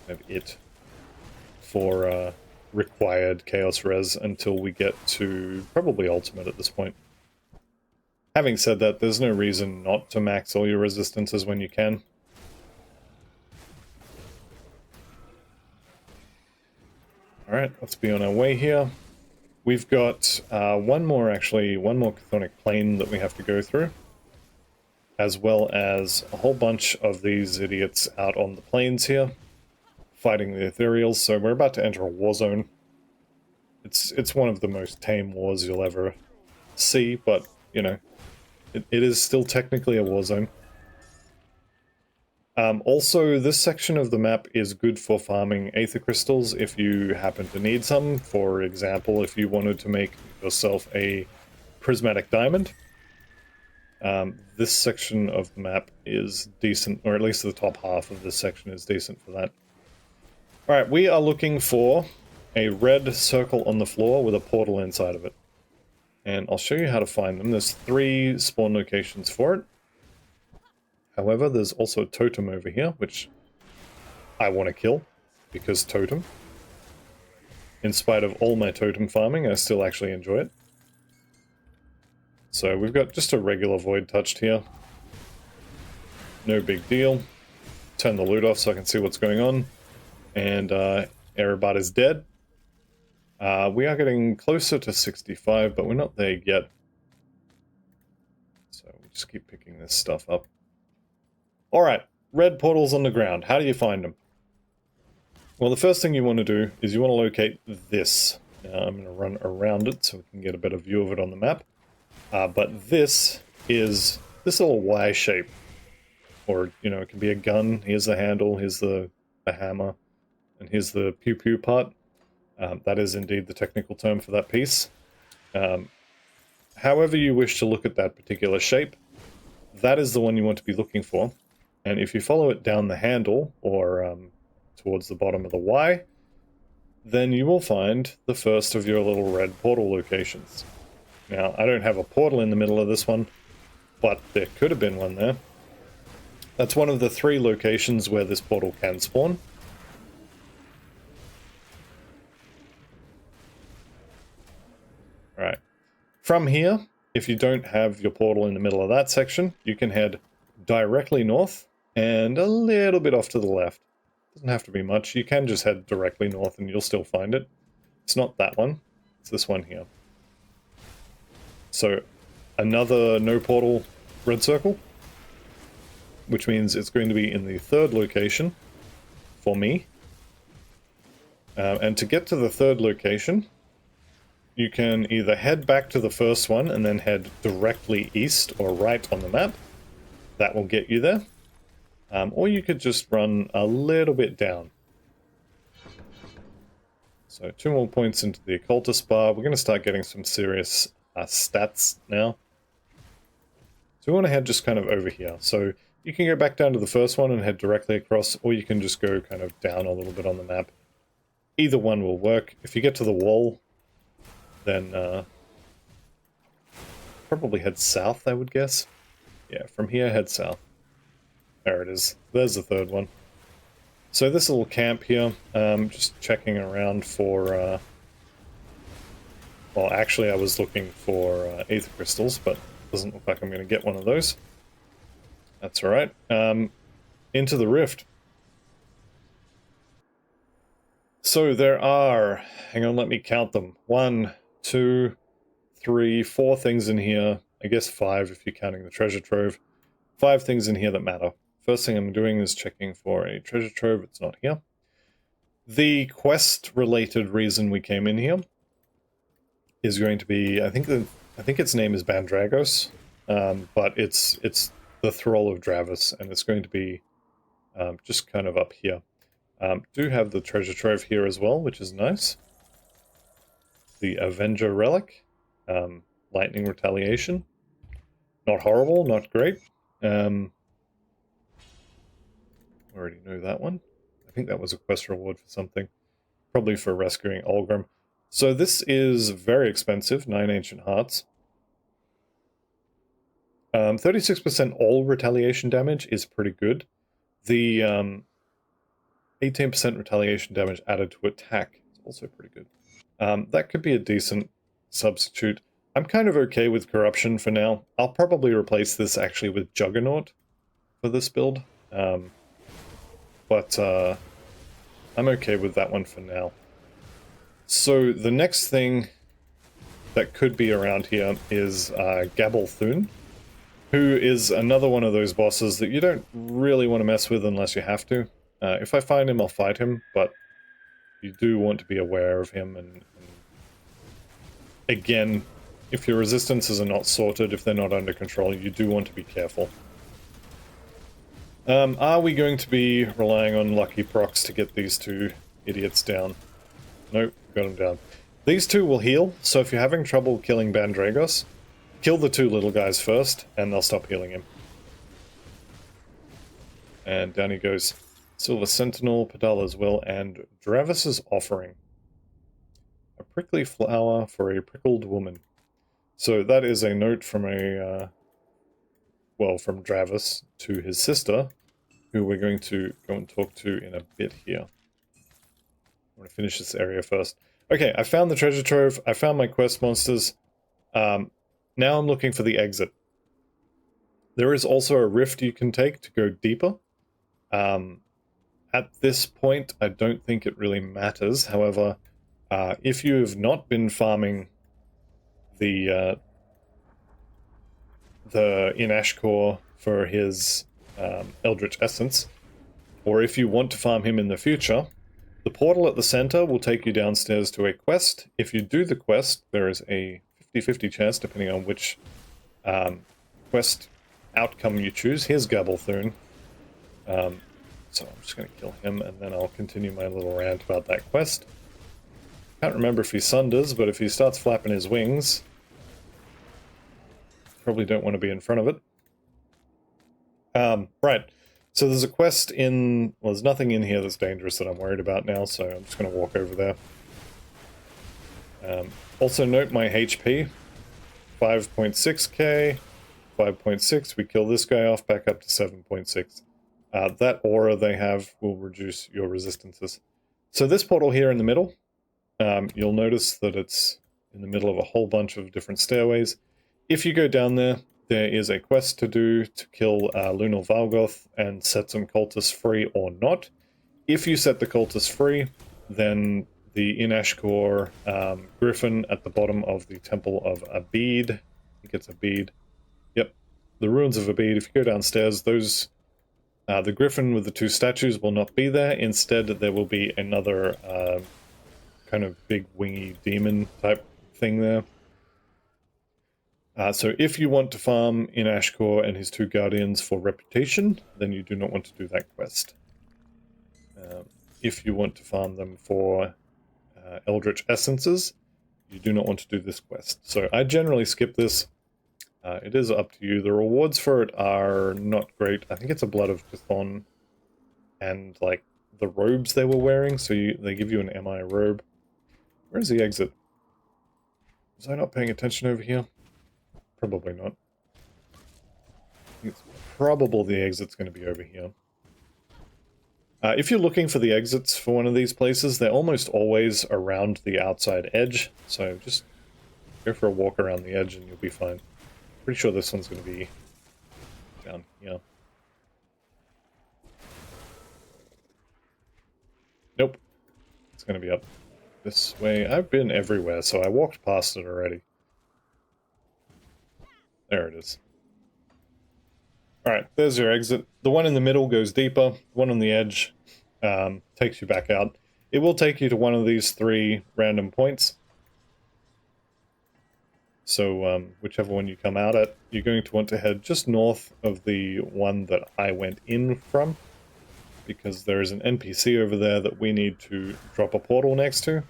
of it for required chaos res until we get to probably ultimate at this point. Having said that, there's no reason not to max all your resistances when you can. Alright, let's be on our way here. We've got one more chthonic plane that we have to go through, as well as a whole bunch of these idiots out on the plains here, fighting the ethereals, so we're about to enter a war zone. It's one of the most tame wars you'll ever see, but, you know, it is still technically a war zone. Also, this section of the map is good for farming aether crystals if you happen to need some. For example, if you wanted to make yourself a prismatic diamond. This section of the map is decent, or at least the top half of this section is decent for that. Alright, we are looking for a red circle on the floor with a portal inside of it. And I'll show you how to find them. There's 3 spawn locations for it. However, there's also a totem over here, which I want to kill, because totem. In spite of all my totem farming, I still actually enjoy it. So we've got just a regular void touched here. No big deal. Turn the loot off so I can see what's going on. And Erebot is dead. We are getting closer to 65, but we're not there yet. So we just keep picking this stuff up. Alright, red portals on the ground. How do you find them? Well, the first thing you want to do is you want to locate this. Now, I'm going to run around it so we can get a better view of it on the map. But this is this little Y shape. Or, you know, it can be a gun. Here's the handle, here's the hammer, and here's the pew-pew part. That is indeed the technical term for that piece. However you wish to look at that particular shape, that is the one you want to be looking for. And if you follow it down the handle, or towards the bottom of the Y, then you will find the first of your little red portal locations. Now, I don't have a portal in the middle of this one, but there could have been one there. That's one of the 3 locations where this portal can spawn. Alright. From here, if you don't have your portal in the middle of that section, you can head directly north and a little bit off to the left. Doesn't have to be much. You can just head directly north and you'll still find it. It's not that one. It's this one here. So, another no portal red circle, which means it's going to be in the 3rd location for me. And to get to the 3rd location, you can either head back to the first one and then head directly east or right on the map. That will get you there. Or you could just run a little bit down. So 2 more points into the occultist bar. We're going to start getting some serious stats now. So we want to head just kind of over here. So you can go back down to the first one and head directly across, or you can just go kind of down a little bit on the map. Either one will work. If you get to the wall, then probably head south, I would guess. Yeah, from here, head south. There it is. There's the 3rd one. So this little camp here, just checking around for... well, actually I was looking for aether crystals, but doesn't look like I'm going to get one of those. That's alright. Into the rift. So there are, hang on, let me count them. 1, 2, 3, 4 things in here. I guess 5 if you're counting the treasure trove. 5 things in here that matter. First thing I'm doing is checking for a treasure trove. It's not here. The quest-related reason we came in here is going to be, I think its name is Bandragos, but it's the Thrall of Dravis, and it's going to be just kind of up here. Do have the treasure trove here as well, which is nice. The Avenger Relic, Lightning Retaliation. Not horrible, not great. Already know that one. I think that was a quest reward for something. Probably for rescuing Olgrim. So this is very expensive, 9 Ancient Hearts. 36% all retaliation damage is pretty good. The 18% retaliation damage added to attack is also pretty good. That could be a decent substitute. I'm kind of okay with Corruption for now. I'll probably replace this actually with Juggernaut for this build. But I'm okay with that one for now. So the next thing that could be around here is Gabalthun, who is another one of those bosses that you don't really want to mess with unless you have to. If I find him, I'll fight him, but you do want to be aware of him. And again, if your resistances are not sorted, if they're not under control, you do want to be careful. Are we going to be relying on lucky procs to get these two idiots down? Nope, got them down. These two will heal, so if you're having trouble killing Bandragos, kill the two little guys first, and they'll stop healing him. And down he goes. Silver Sentinel, Pedal as well, and Dravis's Offering. A prickly flower for a prickled woman. So that is a note from from Dravis to his sister, who we're going to go and talk to in a bit here. I'm going to finish this area first. Okay, I found the treasure trove. I found my quest monsters. Now I'm looking for the exit. There is also a rift you can take to go deeper. At this point, I don't think it really matters. However, if you have not been farming the in Ashcore for his Eldritch Essence, or if you want to farm him in the future, the portal at the center will take you downstairs to a quest. If you do the quest, there is a 50-50 chance, depending on which quest outcome you choose. Here's Gabalthun. So I'm just going to kill him, and then I'll continue my little rant about that quest. Can't remember if he sunders, but if he starts flapping his wings, probably don't want to be in front of it. Right. So there's a quest in... Well, there's nothing in here that's dangerous that I'm worried about now, so I'm just going to walk over there. Also note my HP. 5.6k, 5.6. We kill this guy off, back up to 7.6. That aura they have will reduce your resistances. So this portal here in the middle, you'll notice that it's in the middle of a whole bunch of different stairways. If you go down there, there is a quest to do to kill Lunar Valgoth and set some cultists free or not. If you set the cultists free, then the in Ashcore griffin at the bottom of the Temple of Abid, I think it's Abid, yep, the ruins of Abid, if you go downstairs, those... the griffin with the two statues will not be there. Instead, there will be another kind of big wingy demon type thing there. So if you want to farm in Ashcore and his two guardians for reputation, then you do not want to do that quest. If you want to farm them for Eldritch Essences, you do not want to do this quest. So I generally skip this. It is up to you. The rewards for it are not great. I think it's a Blood of Chthon and like the robes they were wearing. So they give you an MI robe. Where's the exit? Was I not paying attention over here? Probably not. I think it's probable the exit's going to be over here. If you're looking for the exits for one of these places, they're almost always around the outside edge. So just go for a walk around the edge and you'll be fine. Pretty sure this one's going to be down here. Nope. It's going to be up this way. I've been everywhere, so I walked past it already. There it is. Alright, there's your exit. The one in the middle goes deeper. The one on the edge takes you back out. It will take you to one of these 3 random points. So whichever one you come out at, you're going to want to head just north of the one that I went in from, because there is an NPC over there that we need to drop a portal next to.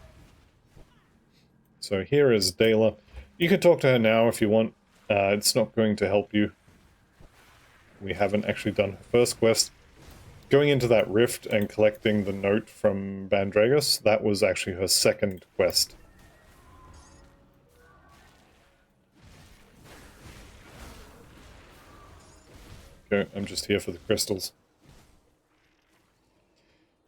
So here is Dela. You can talk to her now if you want. It's not going to help you. We haven't actually done her first quest. Going into that rift and collecting the note from Bandragos, that was actually her second quest. Okay, I'm just here for the crystals.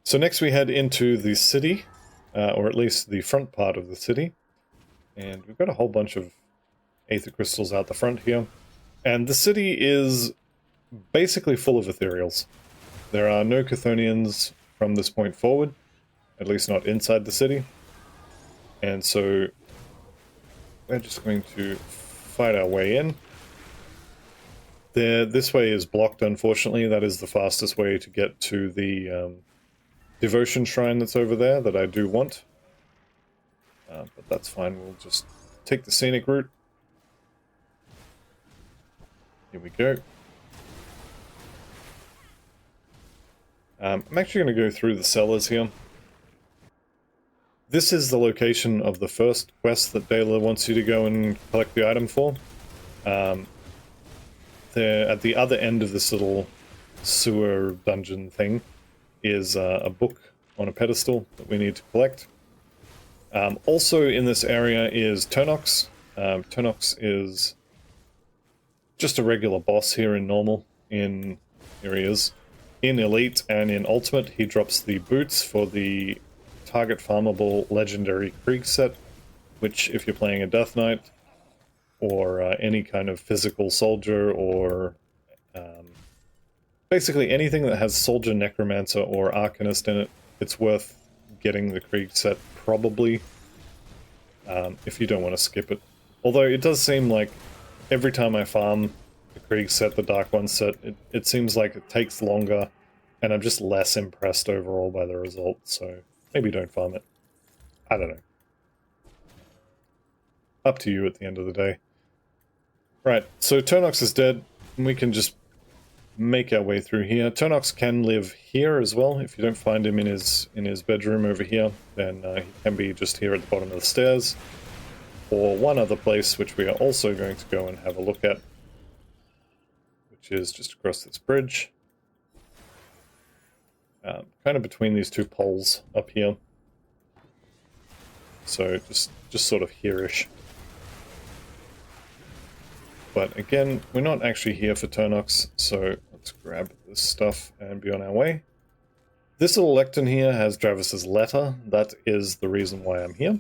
So next we head into the city, or at least the front part of the city. And we've got a whole bunch of aether crystals out the front here. And the city is basically full of ethereals. There are no Chthonians from this point forward, at least not inside the city. And so we're just going to fight our way in. This way is blocked, unfortunately. That is the fastest way to get to the devotion shrine that's over there that I do want. But that's fine, we'll just take the scenic route. Here we go. I'm actually going to go through the cellars here. This is the location of the first quest that Dela wants you to go and collect the item for. There, at the other end of this little sewer dungeon thing is a book on a pedestal that we need to collect. Also in this area is Turnox. Turnox is just a regular boss here in normal. Here he is. In Elite and in Ultimate, he drops the boots for the target farmable legendary Krieg set, which if you're playing a Death Knight or any kind of physical soldier or basically anything that has Soldier Necromancer or Arcanist in it, it's worth getting the Krieg set probably if you don't want to skip it. Although it does seem like every time I farm the Krieg set, the Dark One set, it seems like it takes longer, and I'm just less impressed overall by the result, so maybe don't farm it. I don't know. Up to you at the end of the day. Right, so Turnox is dead, and we can just make our way through here. Turnox can live here as well. If you don't find him in his bedroom over here, then he can be just here at the bottom of the stairs. Or one other place, which we are also going to go and have a look at, which is just across this bridge. Kind of between these two poles up here. So just sort of here-ish. But again, we're not actually here for Turnox, so let's grab this stuff and be on our way. This little lectern here has Travis's letter. That is the reason why I'm here.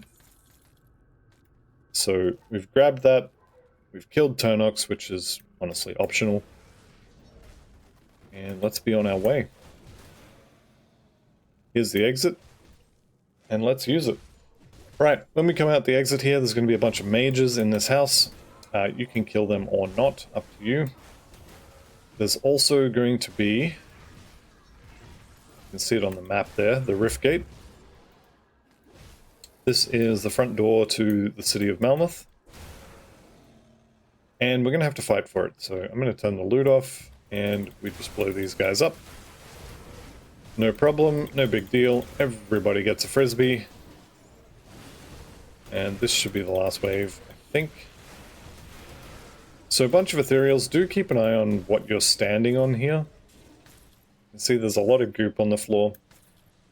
So we've grabbed that. We've killed Turnox, which is honestly optional. And let's be on our way. Here's the exit. And let's use it. Right, when we come out the exit here, there's going to be a bunch of mages in this house. You can kill them or not, up to you. There's also going to be, you can see it on the map there, the Rift Gate. This is the front door to the city of Malmouth. And we're going to have to fight for it, so I'm going to turn the loot off, and we just blow these guys up. No problem, no big deal, everybody gets a frisbee. And this should be the last wave, I think. So a bunch of ethereals. Do keep an eye on what you're standing on here. You can see there's a lot of goop on the floor.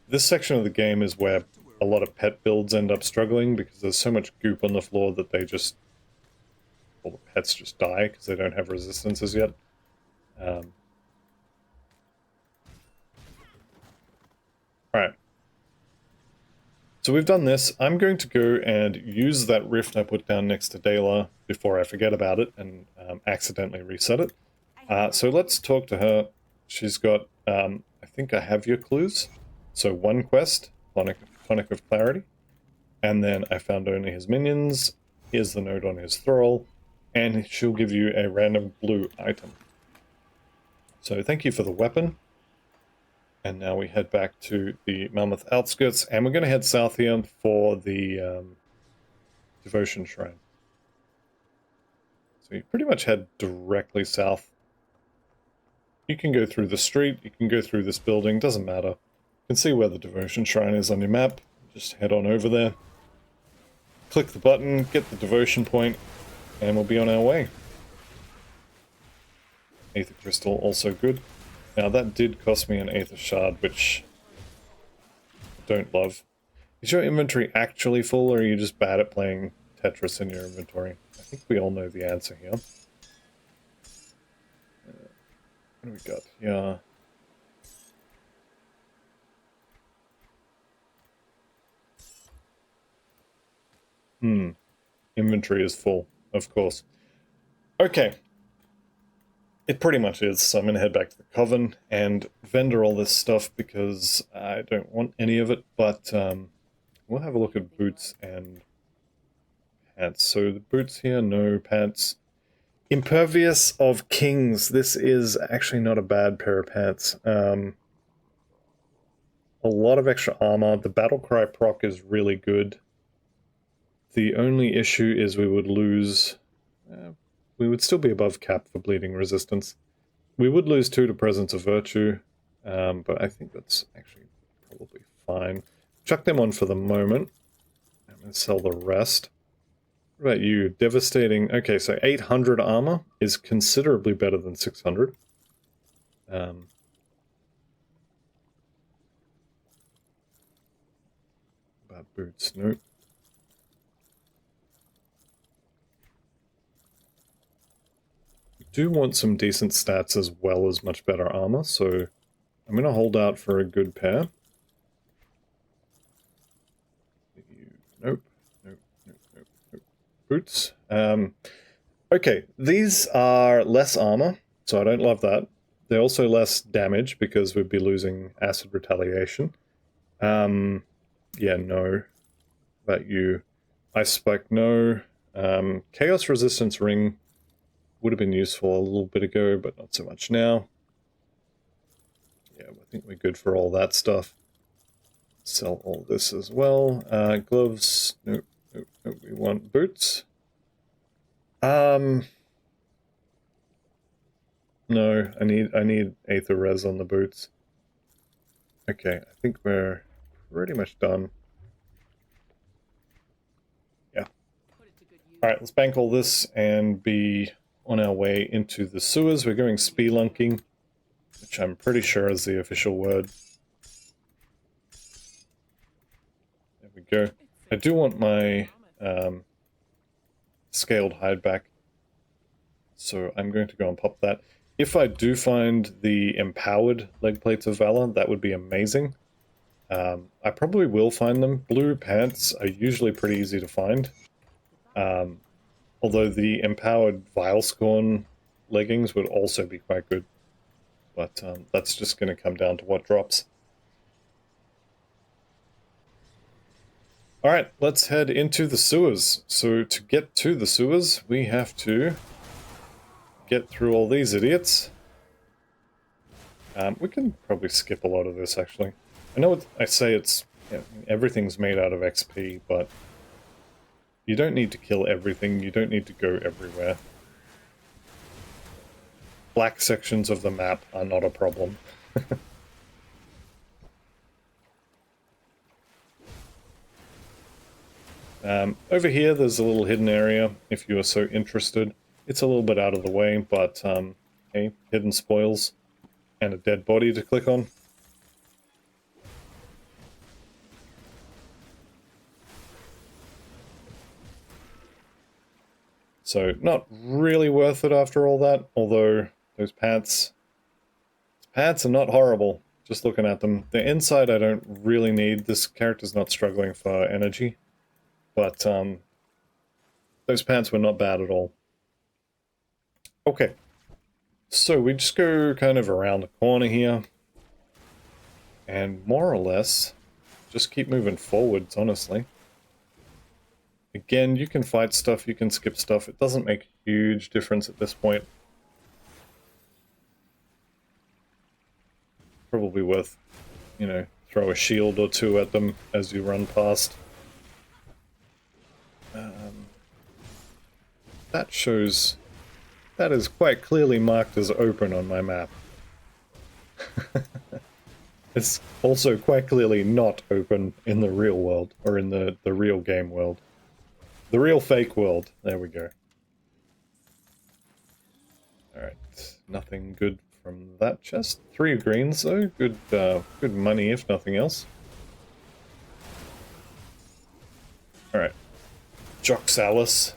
This section of the game is where a lot of pet builds end up struggling because there's so much goop on the floor that they just... all the pets just die because they don't have resistances yet. Alright. So we've done this. I'm going to go and use that rift I put down next to Dela before I forget about it and accidentally reset it. So let's talk to her. She's got, I think I have your clues. So one quest, Tonic of Clarity. And then I found only his minions. Here's the note on his thrall. And she'll give you a random blue item. So thank you for the weapon. And now we head back to the Malmouth outskirts. And we're going to head south here for the Devotion Shrine. So you pretty much head directly south. You can go through the street, you can go through this building, doesn't matter. You can see where the Devotion Shrine is on your map. Just head on over there. Click the button, get the devotion point, and we'll be on our way. Aether Crystal, also good. Now that did cost me an Aether Shard, which I don't love. Is your inventory actually full, or are you just bad at playing Tetris in your inventory? I think we all know the answer here. What do we got? Yeah. Inventory is full, of course. Okay. It pretty much is, so I'm going to head back to the Coven and vendor all this stuff because I don't want any of it, but we'll have a look at boots and pants. So the boots here, no pants. Impervious of Kings. This is actually not a bad pair of pants. A lot of extra armor. The Battlecry proc is really good. The only issue is we would lose... we would still be above cap for bleeding resistance. We would lose 2 to Presence of Virtue, but I think that's actually probably fine. Chuck them on for the moment. I'm going to sell the rest. What about you? Devastating. Okay, so 800 armor is considerably better than 600. About boots, nope. Do want some decent stats as well as much better armor, so I'm going to hold out for a good pair. Nope, nope, nope, nope, nope. Boots. Okay, these are less armor, so I don't love that. They're also less damage because we'd be losing acid retaliation. Yeah, no. About you. Ice spike, no. Chaos resistance ring would have been useful a little bit ago, but not so much now. Yeah, I think we're good for all that stuff. Sell all this as well. Gloves, nope, nope, nope. We want boots. No, I need Aether Res on the boots. Okay, I think we're pretty much done. Yeah. Alright, let's bank all this and be on our way into the sewers. We're going spelunking, which I'm pretty sure is the official word. There we go. I do want my scaled hide back, so I'm going to go and pop that. If I do find the empowered leg plates of valor, that would be amazing. I probably will find them. Blue pants are usually pretty easy to find. Although the empowered Vilescorn leggings would also be quite good. But that's just going to come down to what drops. Alright, let's head into the sewers. So to get to the sewers, we have to get through all these idiots. We can probably skip a lot of this, actually. I know I say it's... Yeah, everything's made out of XP, but... You don't need to kill everything, you don't need to go everywhere. Black sections of the map are not a problem. Over here there's a little hidden area, if you are so interested. It's a little bit out of the way, but hey, hidden spoils and a dead body to click on. So, not really worth it after all that, although those pants are not horrible, just looking at them. The inside I don't really need, this character's not struggling for energy, but those pants were not bad at all. Okay, so we just go kind of around the corner here, and more or less just keep moving forwards, honestly. Again, you can fight stuff, you can skip stuff. It doesn't make a huge difference at this point. Probably worth, you know, throw a shield or two at them as you run past. That shows... that is quite clearly marked as open on my map. It's also quite clearly not open in the real world, or in the real game world. The real fake world. There we go. Alright, nothing good from that chest. 3 greens though, good good money if nothing else. Alright. Joxalis.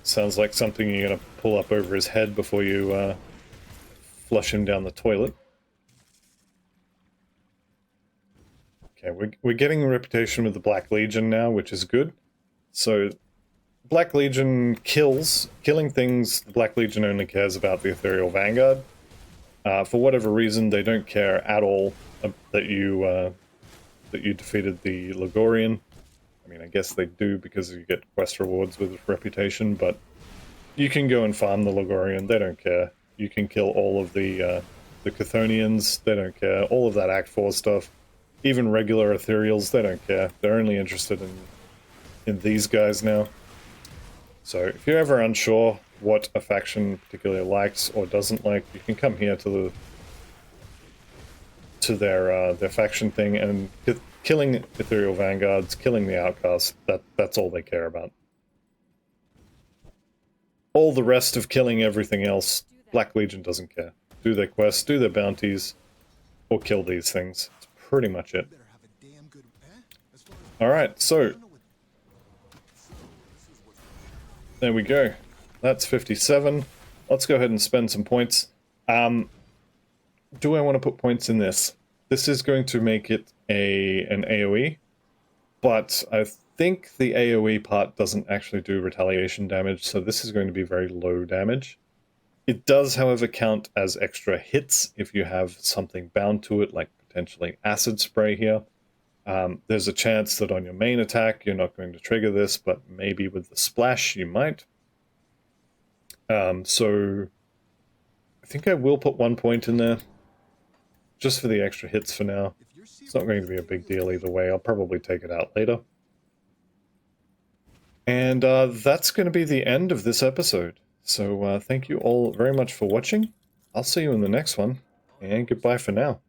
Sounds like something you're gonna pull up over his head before you flush him down the toilet. Okay, we're getting a reputation with the Black Legion now, which is good. So, Black Legion killing things, the Black Legion only cares about the Ethereal Vanguard. For whatever reason, they don't care at all that you defeated the Ligorian. I mean, I guess they do because you get quest rewards with reputation, but you can go and farm the Ligorian, they don't care. You can kill all of the Chthonians, they don't care. All of that Act 4 stuff. Even regular Ethereals, they don't care. They're only interested in these guys now. So if you're ever unsure what a faction particularly likes or doesn't like, you can come here to their faction thing, and killing Ethereal Vanguards, killing the Outcasts, that's all they care about. All the rest of killing everything else, Black Legion doesn't care. Do their quests, do their bounties, or kill these things. That's pretty much it. Alright, so there we go. That's 57. Let's go ahead and spend some points. Do I want to put points in this? This is going to make it an AoE, but I think the AoE part doesn't actually do retaliation damage, so this is going to be very low damage. It does, however, count as extra hits if you have something bound to it, like potentially acid spray here. There's a chance that on your main attack you're not going to trigger this, but maybe with the splash you might. So I think I will put 1 point in there, just for the extra hits for now. It's not going to be a big deal either way. I'll probably take it out later. And that's going to be the end of this episode. So thank you all very much for watching. I'll see you in the next one, and goodbye for now.